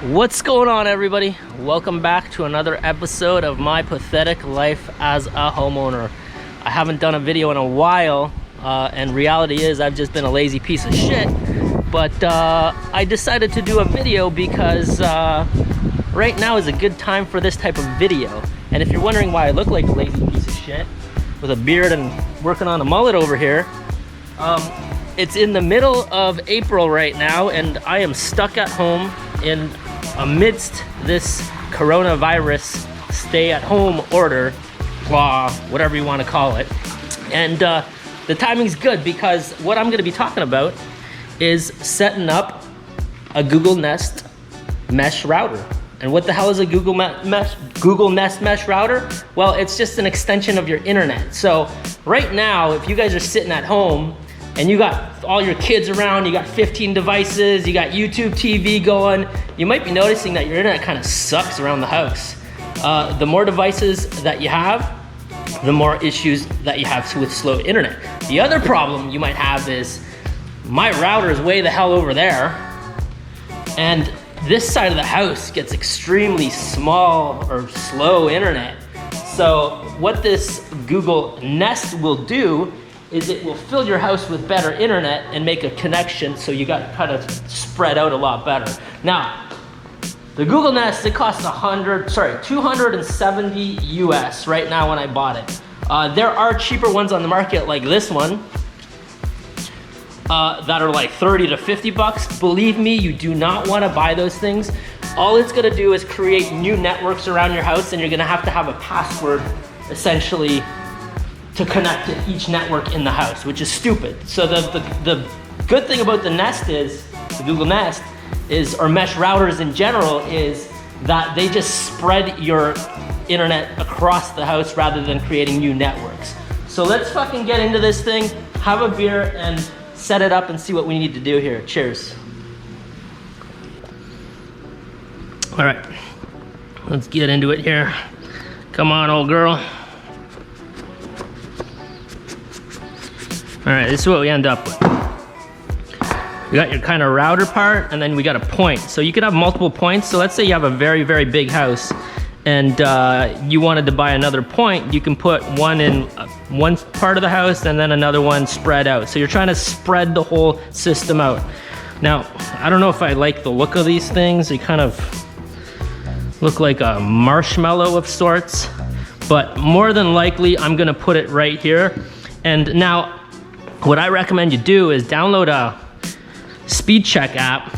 What's going on, everybody? Welcome back to another episode of my pathetic life as a homeowner. I haven't done a video in a while, and reality is I've just been a lazy piece of shit. But I decided to do a video because right now is a good time for this type of video. And if you're wondering why I look like a lazy piece of shit with a beard and working on a mullet over here, it's in the middle of April right now, and I am stuck at home amidst this coronavirus stay-at-home order, law, whatever you want to call it. And the timing's good because what I'm going to be talking about is setting up a Google Nest mesh router. And what the hell is a Google Nest mesh router? Well, it's just an extension of your internet. So right now, if you guys are sitting at home and you got all your kids around, you got 15 devices, you got YouTube TV going, you might be noticing that your internet kind of sucks around the house. The more devices that you have, the more issues that you have with slow internet. The other problem you might have is my router is way the hell over there, and this side of the house gets extremely small or slow internet. So what this Google Nest will do is it will fill your house with better internet and make a connection so you got kind of spread out a lot better. Now, the Google Nest, it costs $270 US right now when I bought it. There are cheaper ones on the market like this one that are like 30 to 50 bucks. Believe me, you do not want to buy those things. All it's gonna do is create new networks around your house, and you're gonna have to have a password essentially to connect to each network in the house, which is stupid. So the good thing about the Nest is, the Google Nest is, or mesh routers in general, is that they just spread your internet across the house rather than creating new networks. So let's fucking get into this thing, have a beer, and set it up and see what we need to do here. Cheers. All right, let's get into it here. Come on, old girl. All right, this is what we end up with. You got your kind of router part, and then we got a point. So you could have multiple points. So let's say you have a very, very big house, and you wanted to buy another point. You can put one in one part of the house and then another one spread out. So you're trying to spread the whole system out. Now, I don't know if I like the look of these things. They kind of look like a marshmallow of sorts, but more than likely, I'm gonna put it right here. And now, what I recommend you do is download a speed check app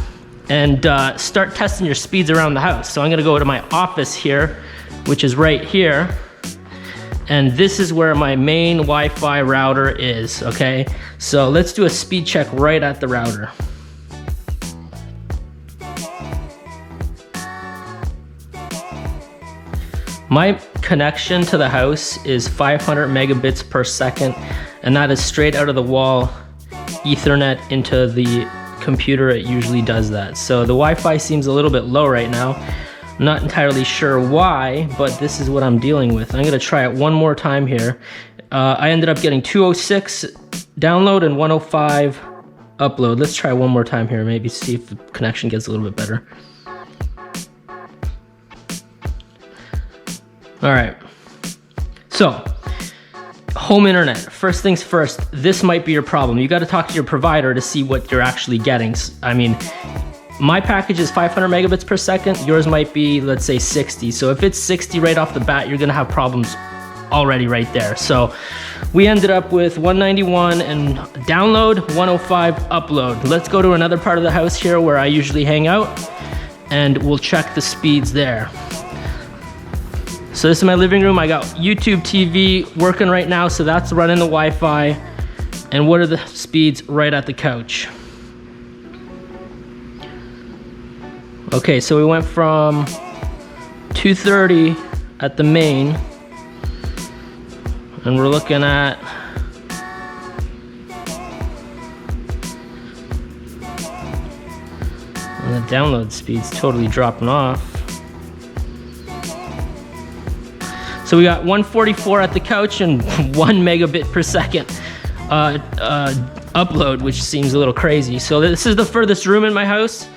and start testing your speeds around the house. So I'm gonna go to my office here, which is right here. And this is where my main Wi-Fi router is, okay? So let's do a speed check right at the router. My connection to the house is 500 megabits per second, and that is straight out of the wall Ethernet into the computer. It usually does that. So the Wi-Fi seems a little bit low right now. I'm not entirely sure why, but this is what I'm dealing with. I'm gonna try it one more time here. I ended up getting 206 download and 105 upload. Let's try one more time here, maybe see if the connection gets a little bit better. All right, so home internet, first things first, this might be your problem. You gotta talk to your provider to see what you're actually getting. I mean, my package is 500 megabits per second, yours might be, let's say 60. So if it's 60 right off the bat, you're gonna have problems already right there. So we ended up with 191 and download, 105 upload. Let's go to another part of the house here where I usually hang out, and we'll check the speeds there. So this is my living room. I got YouTube TV working right now, so that's running the Wi-Fi. And what are the speeds right at the couch? Okay, so we went from 230 at the main, and we're looking at the download speed's totally dropping off. So we got 144 at the couch and 1 megabit per second upload, which seems a little crazy. So this is the furthest room in my house.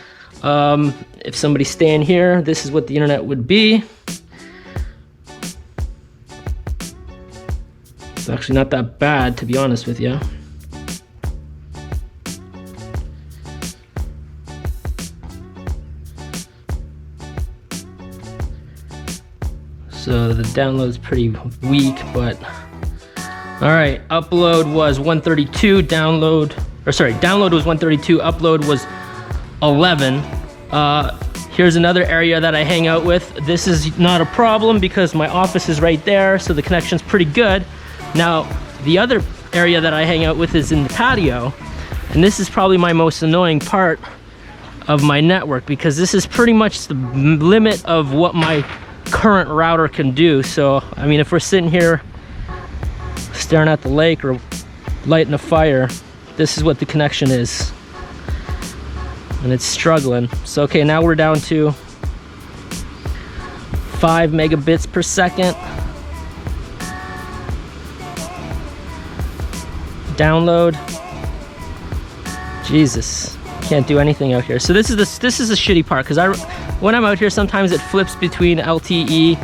If somebody's staying here, this is what the internet would be. It's actually not that bad, to be honest with you. So the download's pretty weak, but all right. Upload was 132. Download was 132. Upload was 11. Here's another area that I hang out with. This is not a problem because my office is right there, so the connection's pretty good. Now, the other area that I hang out with is in the patio, and this is probably my most annoying part of my network because this is pretty much the limit of what my current router can do. So, I mean, if we're sitting here staring at the lake or lighting a fire, this is what the connection is. And it's struggling. So, okay, now we're down to 5 megabits per second. Download. Jesus, can't do anything out here. So this is the shitty part because when I'm out here, sometimes it flips between LTE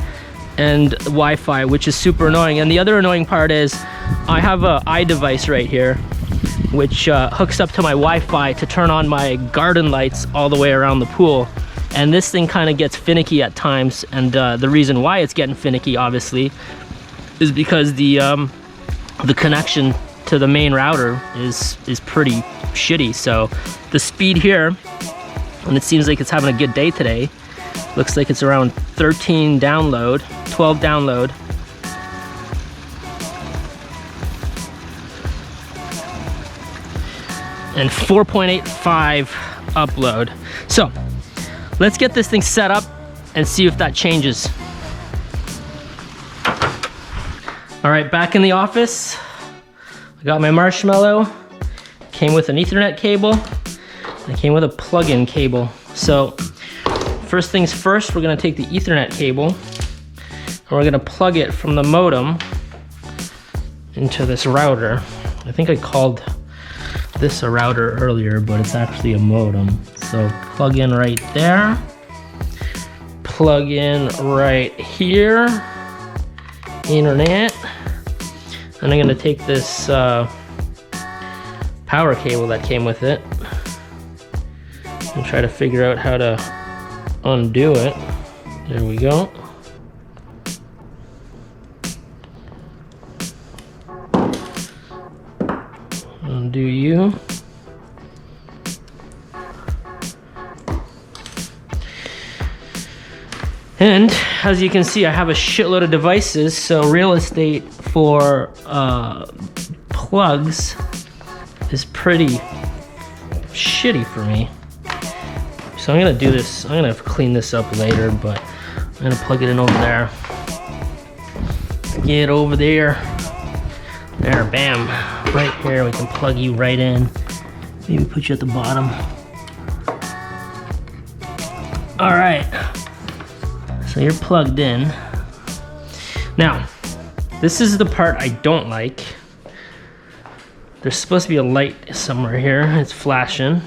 and Wi-Fi, which is super annoying. And the other annoying part is I have a iDevice right here, which hooks up to my Wi-Fi to turn on my garden lights all the way around the pool. And this thing kind of gets finicky at times. And the reason why it's getting finicky, obviously, is because the connection to the main router is pretty shitty. So the speed here, and it seems like it's having a good day today, looks like it's around 13 download, 12 download. And 4.85 upload. So let's get this thing set up and see if that changes. All right, back in the office. I got my Marshmallow. Came with an Ethernet cable. It came with a plug-in cable. So first things first, we're gonna take the Ethernet cable and we're gonna plug it from the modem into this router. I think I called this a router earlier, but it's actually a modem. So plug in right there. Plug in right here. Internet. And I'm gonna take this power cable that came with it and try to figure out how to undo it. There we go. Undo you. And as you can see, I have a shitload of devices, so real estate for plugs is pretty shitty for me. So I'm gonna do this, I'm gonna clean this up later, but I'm gonna plug it in over there. Get over there. There, bam. Right here, we can plug you right in. Maybe put you at the bottom. All right. So you're plugged in. Now, this is the part I don't like. There's supposed to be a light somewhere here. It's flashing.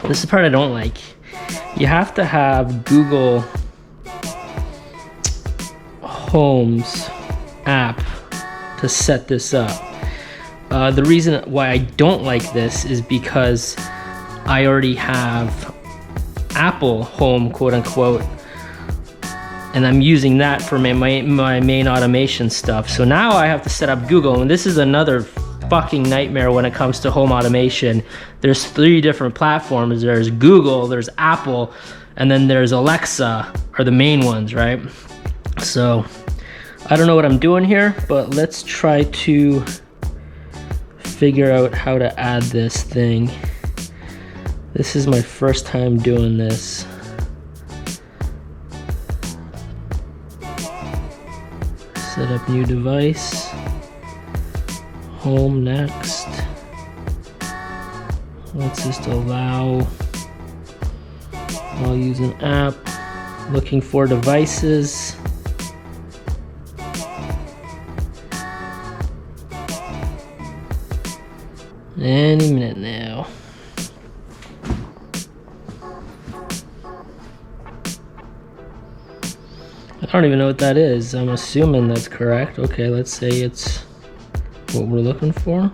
This is the part I don't like. You have to have Google Home's app to set this up. The reason why I don't like this is because I already have Apple Home, quote unquote, and I'm using that for my main automation stuff. So now I have to set up Google, and this is another fucking nightmare when it comes to home automation. There's 3 different platforms. There's Google, there's Apple, and then there's Alexa, are the main ones, right? So I don't know what I'm doing here, but let's try to figure out how to add this thing. This is my first time doing this. Set up new device. Home next. Let's just allow. I'll use an app. Looking for devices. Any minute now. I don't even know what that is. I'm assuming that's correct. Okay, let's say it's what we're looking for.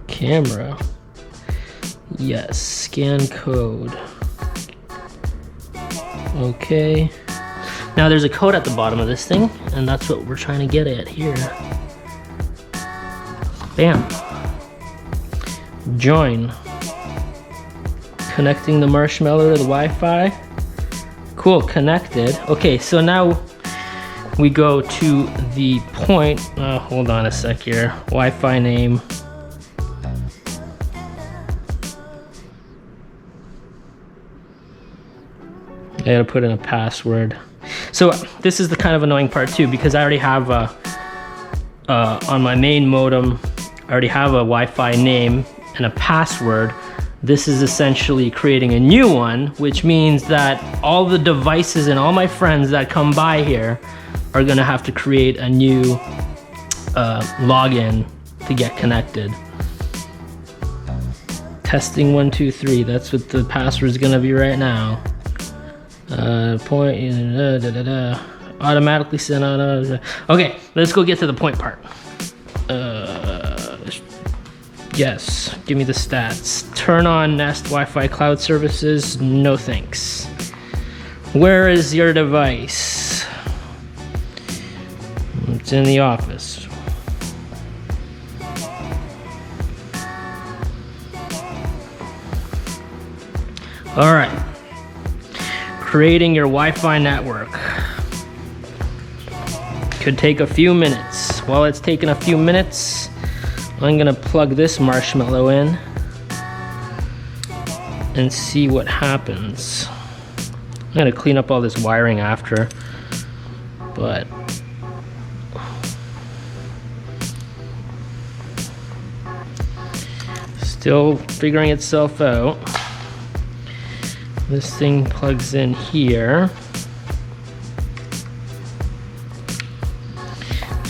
Camera. Yes, scan code. Okay. Now there's a code at the bottom of this thing, and that's what we're trying to get at here. Bam. Join. Connecting the marshmallow to the Wi-Fi. Cool, connected. Okay, so now we go to the point. Hold on a sec here. Wi-Fi name. I gotta put in a password. So this is the kind of annoying part too, because I already have on my main modem, I already have a Wi-Fi name and a password. This is essentially creating a new one, which means that all the devices and all my friends that come by here are gonna have to create a new login to get connected. Testing 1 2 3. That's what the password is gonna be right now. Automatically sent out. Okay, let's go get to the point part. Yes, give me the stats. Turn on Nest Wi-Fi cloud services. No thanks. Where is your device? It's in the office. All right. Creating your Wi-Fi network. Could take a few minutes. While it's taking a few minutes, I'm gonna plug this marshmallow in and see what happens. I'm gonna clean up all this wiring after, but still figuring itself out. This thing plugs in here.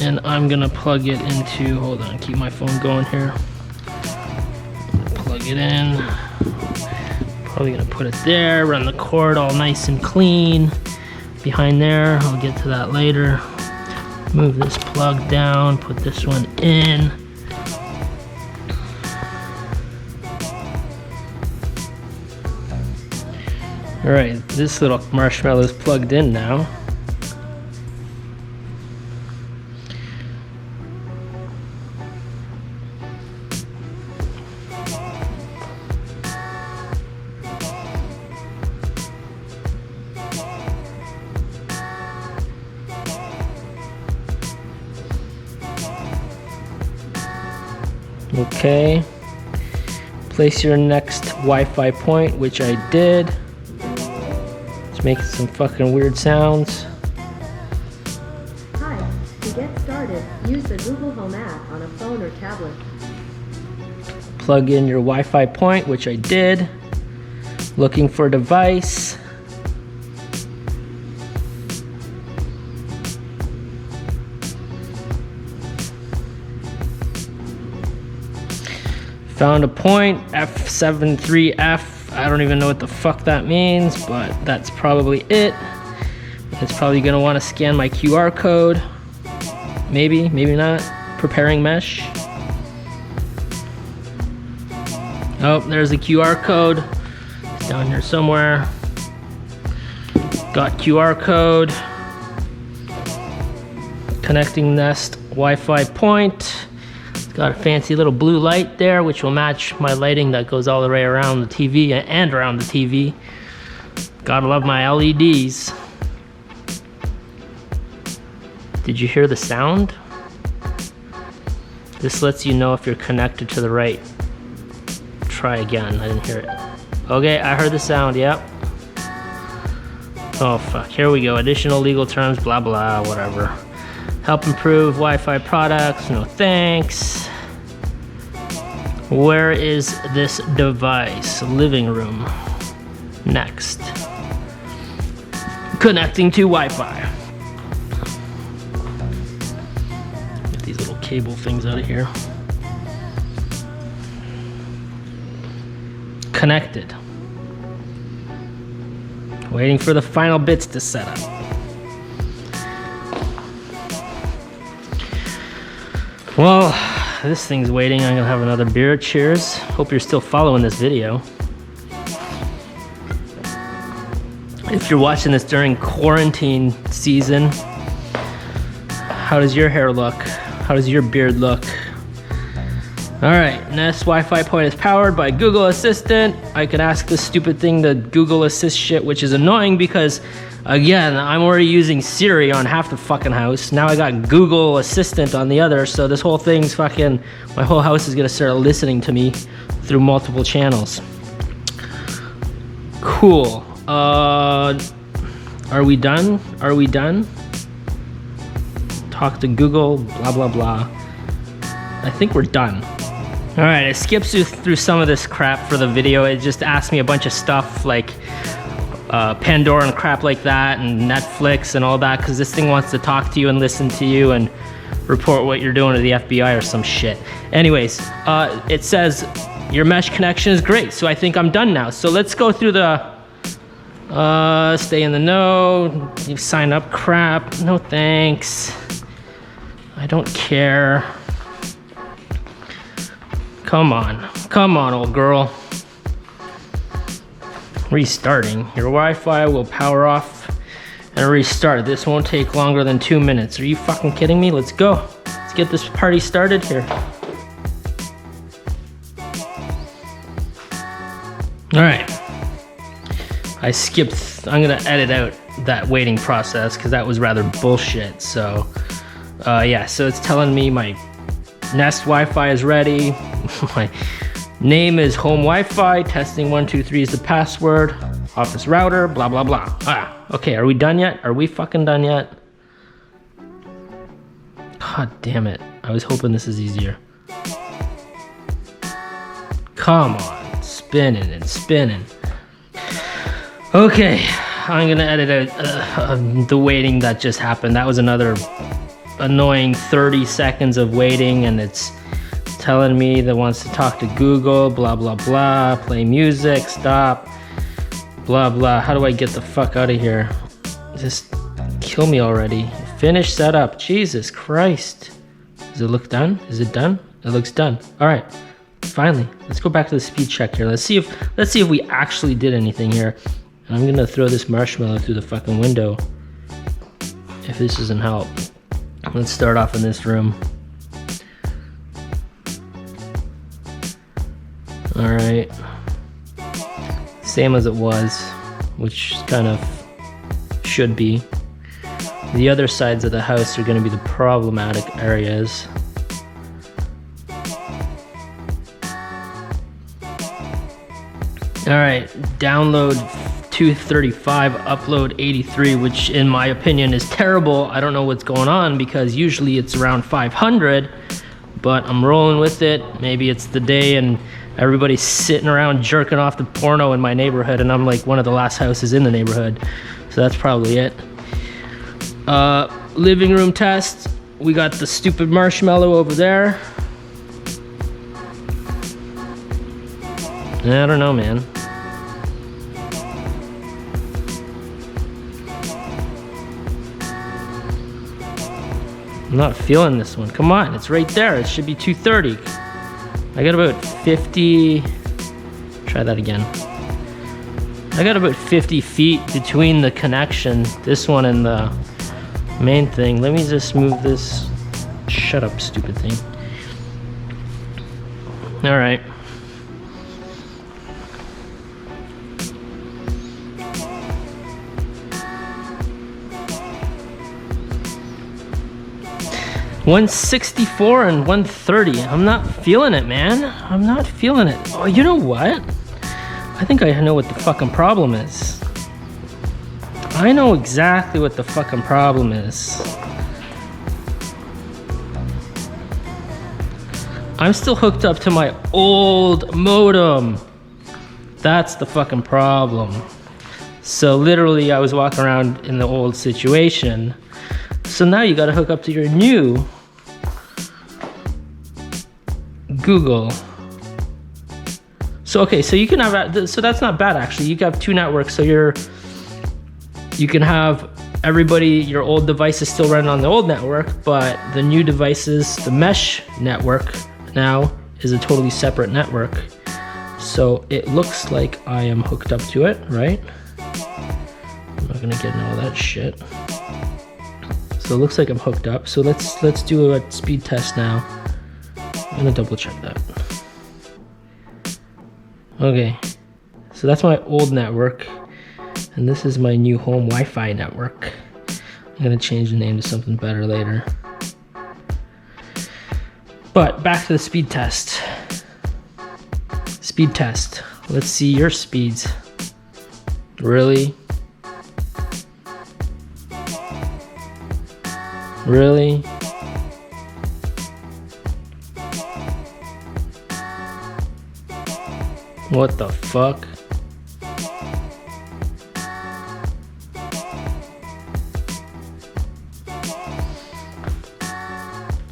And I'm gonna plug it into, hold on, keep my phone going here. Plug it in. Probably gonna put it there, run the cord all nice and clean. Behind there, I'll get to that later. Move this plug down, put this one in. All right, this little marshmallow is plugged in now. Okay, place your next Wi-Fi point, which I did. It's making some fucking weird sounds. Hi, to get started, use the Google Home app on a phone or tablet. Plug in your Wi-Fi point, which I did. Looking for device. Found a point, F73F. I don't even know what the fuck that means, but that's probably it. It's probably gonna wanna scan my QR code. Maybe, maybe not. Preparing mesh. Oh, there's the QR code. It's down here somewhere. Got QR code. Connecting Nest Wi-Fi point. Got a fancy little blue light there, which will match my lighting that goes all the way around the TV and around the TV. Gotta love my LEDs. Did you hear the sound? This lets you know if you're connected to the right. Try again, I didn't hear it. Okay, I heard the sound, yep. Oh fuck, here we go. Additional legal terms, blah blah, whatever. Help improve Wi-Fi products, no thanks. Where is this device? Living room. Next. Connecting to Wi-Fi. Get these little cable things out of here. Connected. Waiting for the final bits to set up. Well, this thing's waiting. I'm gonna have another beer. Cheers. Hope you're still following this video. If you're watching this during quarantine season, how does your hair look? How does your beard look? All right, Nest Wi-Fi point is powered by Google Assistant. I can ask this stupid thing to Google Assist shit, which is annoying because, again, I'm already using Siri on half the fucking house. Now I got Google Assistant on the other, so this whole thing's fucking, my whole house is gonna start listening to me through multiple channels. Cool. Are we done? Are we done? Talk to Google, blah, blah, blah. I think we're done. All right, I skipped through some of this crap for the video. It just asked me a bunch of stuff like Pandora and crap like that, and Netflix and all that, because this thing wants to talk to you and listen to you and report what you're doing to the FBI or some shit. Anyways, it says your mesh connection is great, so I think I'm done now. So let's go through the stay in the know, you sign up crap, no thanks. I don't care. Come on, old girl. Restarting. Your Wi-Fi will power off and restart. This won't take longer than 2 minutes. Are you fucking kidding me? Let's go. Let's get this party started here. All right. I skipped, I'm gonna edit out that waiting process because that was rather bullshit. So, yeah, so it's telling me my Nest Wi-Fi is ready. My name is home Wi-Fi, testing 1 2 3 is the password, office router, blah, blah, blah. Okay, are we done yet? Are we fucking done yet? God damn it. I was hoping this is easier. Come on, spinning and spinning. Okay, I'm gonna edit out the waiting that just happened. That was another annoying 30 seconds of waiting, and it's telling me that wants to talk to Google, blah, blah, blah, play music, stop, blah, blah. How do I get the fuck out of here? Just kill me already. Finish setup, Jesus Christ. Does it look done? Is it done? It looks done. All right, finally, let's go back to the speed check here. Let's see if we actually did anything here. And I'm gonna throw this marshmallow through the fucking window if this doesn't help. Let's start off in this room. All right, same as it was, which kind of should be. The other sides of the house are going to be the problematic areas. All right, download 235, upload 83, which in my opinion is terrible. I don't know what's going on because usually it's around 500, but I'm rolling with it. Maybe it's the day and everybody's sitting around jerking off the porno in my neighborhood, and I'm like one of the last houses in the neighborhood, so that's probably it. Living room test. We got the stupid marshmallow over there. I don't know, man. I'm not feeling this one. Come on, it's right there. It should be 230. I got about 50, try that again. I got about 50 feet between the connection, this one and the main thing. Let me just move this. Shut up, stupid thing. All right. $164 and $130. I'm not feeling it, man. I'm not feeling it. Oh, you know what? I think I know what the fucking problem is. I know exactly what the fucking problem is. I'm still hooked up to my old modem. That's the fucking problem. So literally I was walking around in the old situation. So now you gotta hook up to your new Google. So okay, so you can have, so that's not bad actually. You have two networks, so you're you can have everybody, your old devices still running on the old network, but the new devices, the mesh network now is a totally separate network. So it looks like I am hooked up to it, right? I'm not gonna get into all that shit. So it looks like I'm hooked up. So let's do a speed test now. I'm gonna double check that. Okay, so that's my old network, and this is my new home Wi-Fi network. I'm gonna change the name to something better later. But back to the speed test. Speed test. Let's see your speeds. Really? Really? What the fuck?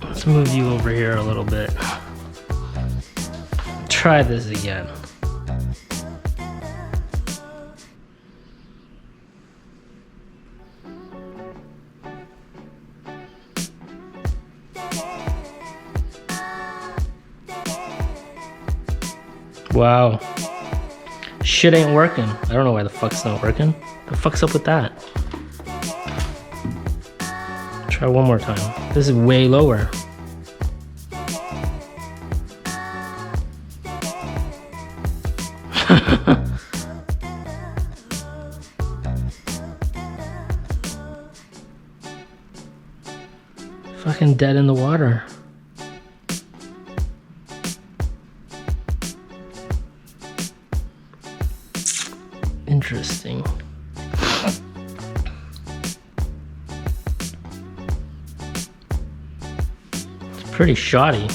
Let's move you over here a little bit. Try this again. Wow. Shit ain't working. I don't know why the fuck's not working. The fuck's up with that? Try one more time. This is way lower. Fucking dead in the water. Interesting. It's pretty shoddy.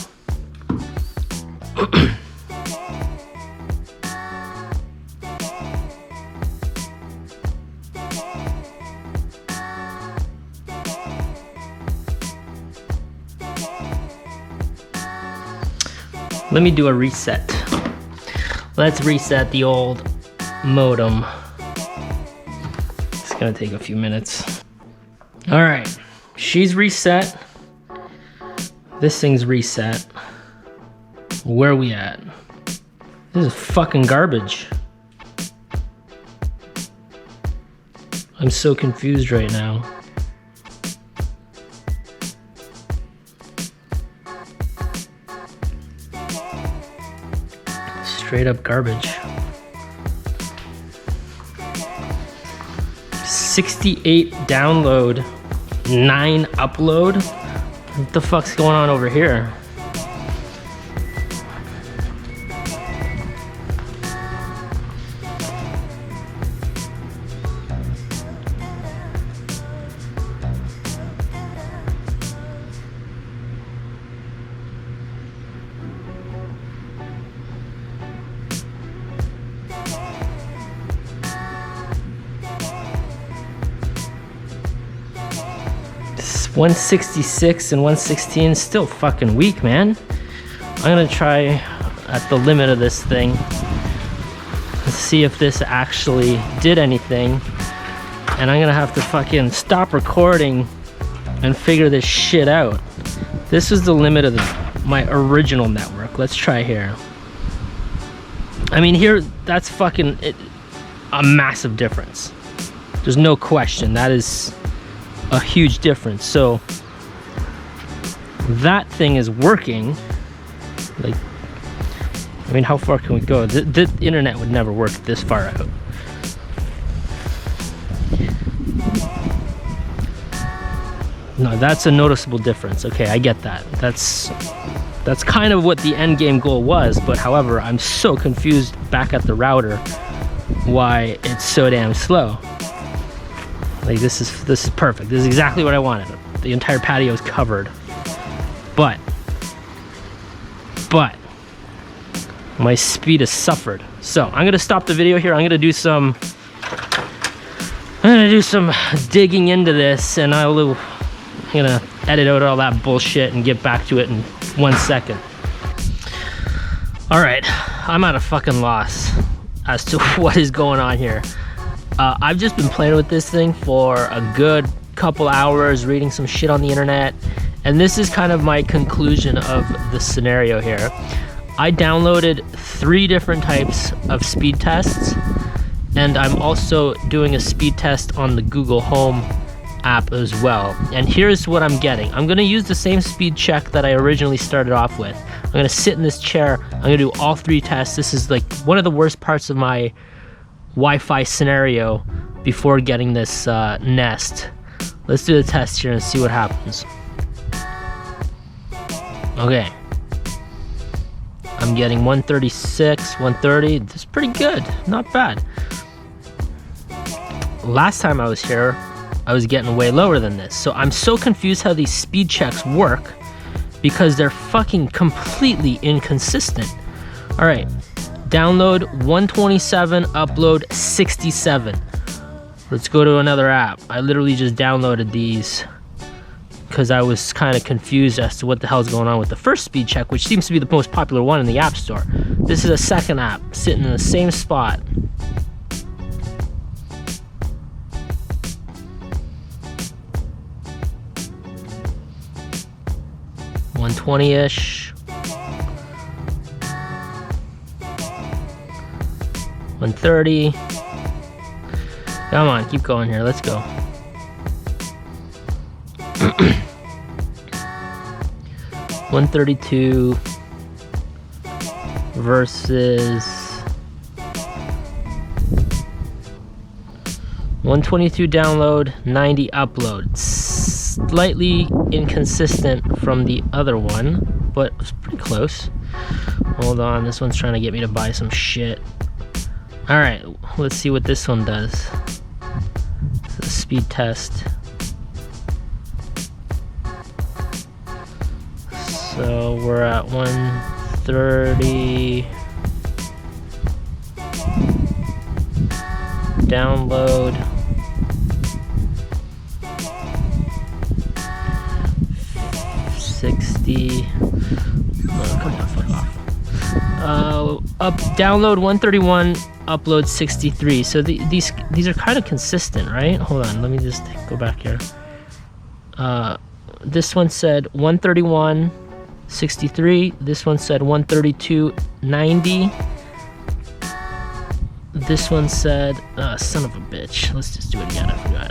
Let me do a reset. Let's reset the old modem. It's gonna take a few minutes. All right, she's reset. This thing's reset. Where are we at? This is fucking garbage. I'm so confused right now. Straight up garbage. 68 download, 9 upload. What the fuck's going on over here? It's 166 and 116, still fucking weak, man. I'm gonna try at the limit of this thing. Let's see if this actually did anything. And I'm gonna have to fucking stop recording and figure this shit out. This was the limit of my original network. Let's try here. I mean, here, that's fucking a massive difference. There's no question. That is a huge difference. So that thing is working. Like, I mean, how far can we go? The internet would never work this far out. No, that's a noticeable difference. Okay, I get that. That's kind of what the end game goal was, but however, I'm so confused back at the router why it's so damn slow. Like, this is perfect. This is exactly what I wanted. The entire patio is covered. But my speed has suffered. So I'm gonna stop the video here. I'm gonna do some digging into this, and I'm gonna edit out all that bullshit and get back to it in 1 second. All right, I'm at a fucking loss as to what is going on here. I've just been playing with this thing for a good couple hours, reading some shit on the internet, and this is kind of my conclusion of the scenario here. I downloaded 3 different types of speed tests, and I'm also doing a speed test on the Google Home app as well. And here's what I'm getting. I'm gonna use the same speed check that I originally started off with. I'm gonna sit in this chair, I'm gonna do all 3 tests. This is like one of the worst parts of my Wi-Fi scenario before getting this Nest. Let's do the test here and see what happens. Okay. I'm getting 136, 130. This is pretty good, not bad. Last time I was here, I was getting way lower than this. So I'm so confused how these speed checks work because they're fucking completely inconsistent. All right, download 127, upload 67. Let's go to another app. I literally just downloaded these because I was kind of confused as to what the hell's going on with the first speed check, which seems to be the most popular one in the App Store. This is a second app sitting in the same spot. $120-ish. 130. Come on, keep going here. Let's go. $132 versus $122 download, $90 upload. Slightly inconsistent from the other one, but it was pretty close. Hold on, this one's trying to get me to buy some shit. All right, let's see what this one does. This is a speed test. So we're at 130. Download. 60. Oh, come on, fuck off. Download 131, upload 63. So these are kind of consistent, right? Hold on, let me just go back here. This one said 131, 63. This one said 132, 90. This one said, son of a bitch. Let's just do it again, I forgot.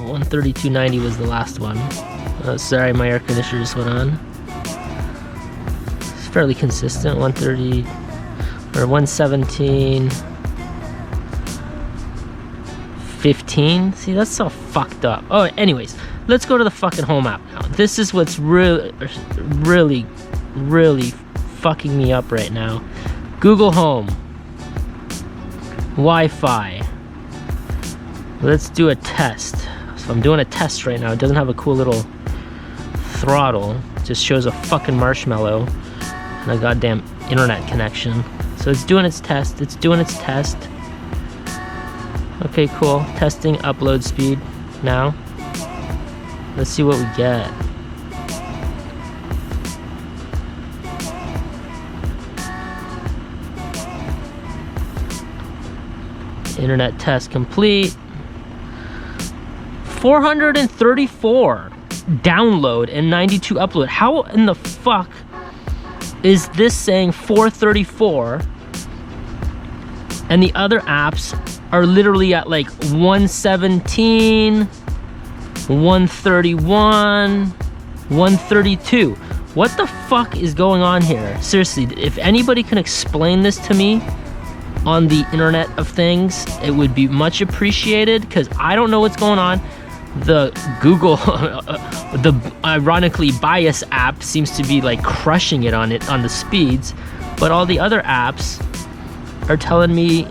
132.90 was the last one. Sorry, my air conditioner just went on. It's fairly consistent. 130 or 117. 15. See, that's so fucked up. Oh, anyways, let's go to the fucking Home app now. This is what's really fucking me up right now. Google Home. Wi-Fi. Let's do a test. So I'm doing a test right now. It doesn't have a cool little throttle. It just shows a fucking marshmallow and a goddamn internet connection. So it's doing its test. It's doing its test. Okay, cool. Testing upload speed now. Let's see what we get. Internet test complete. 434 download and 92 upload. How in the fuck is this saying 434 and the other apps are literally at like 117, 131, 132? What the fuck is going on here? Seriously, if anybody can explain this to me on the Internet of Things, it would be much appreciated, because I don't know what's going on. The Google, the ironically bias app seems to be like crushing it on the speeds, but all the other apps are telling me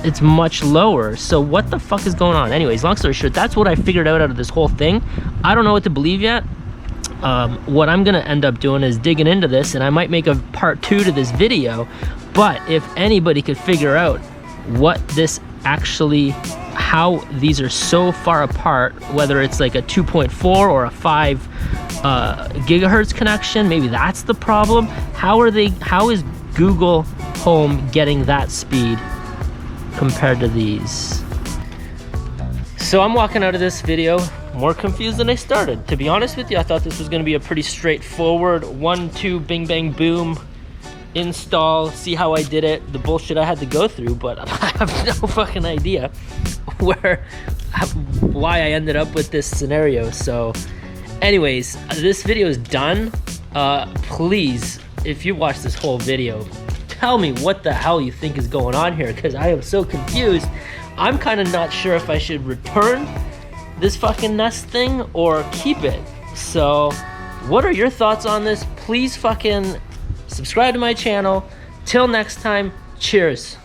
it's much lower. So what the fuck is going on? Anyways, long story short, that's what I figured out of this whole thing. I don't know what to believe yet. What I'm gonna end up doing is digging into this, and I might make a part 2 to this video. But if anybody could figure out what this actually, how these are so far apart, whether it's like a 2.4 or a 5 gigahertz connection. Maybe that's the problem. How is Google Home getting that speed compared to these? So I'm walking out of this video more confused than I started. To be honest with you, I thought this was going to be a pretty straightforward 1, 2, bing, bang, boom, install, see how I did it, the bullshit I had to go through, but I have no fucking idea why I ended up with this scenario. So anyways, this video is done. Please, if you watch this whole video, tell me what the hell you think is going on here, because I am so confused. I'm kind of not sure if I should return this fucking Nest thing or keep it. So what are your thoughts on this? Please fucking subscribe to my channel. Till next time, cheers.